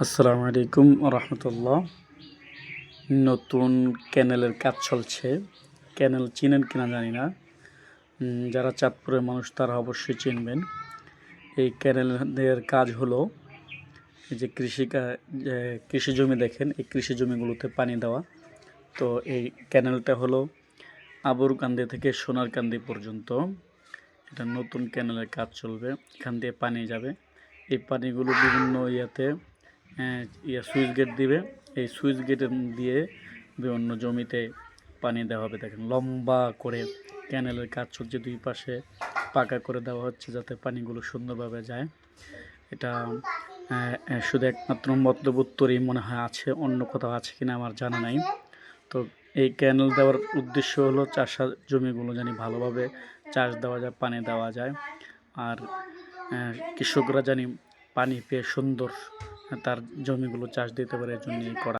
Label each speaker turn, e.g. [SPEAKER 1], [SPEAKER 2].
[SPEAKER 1] আসসালামু আলাইকুম রহমতুল্লাহ। নতুন ক্যানেলের কাজ চলছে। ক্যানেল চিনেন কিনা জানি না, যারা চাঁদপুরের মানুষ তারা অবশ্যই চিনবেন। এই ক্যানেলের কাজ হলো এই যে কৃষি জমি দেখেন, এই কৃষি জমিগুলোতে পানি দেওয়া। তো এই ক্যানেলটা হলো আবুরকান্দি থেকে সোনারকান্দি পর্যন্ত। এটা নতুন ক্যানেলের কাজ চলবে, এখান দিয়ে পানি যাবে। এই পানিগুলো বিভিন্ন সুইচ গেট দিবে। এই সুইচ গেট দিয়ে বিভিন্ন জমিতে পানি দেওয়া হবে। দেখেন লম্বা করে ক্যানেলের কাজ চলছে, দুই পাশে পাকা করে দেওয়া হচ্ছে যাতে পানিগুলো সুন্দরভাবে যায়। এটা শুধু একমাত্র মতলবুত্তরই মনে হয় আছে, অন্য কোথাও আছে কিনা আমার জানা নাই। তো এই ক্যানেল দেওয়ার উদ্দেশ্য হলো চাষার জমিগুলো জানি ভালোভাবে চাষ দেওয়া যায়, পানি দেওয়া যায়। আর কৃষকরা জানি পানি পেয়ে সুন্দর তার জমিগুলো চাষ দিতে পারে, এর জন্যই করা।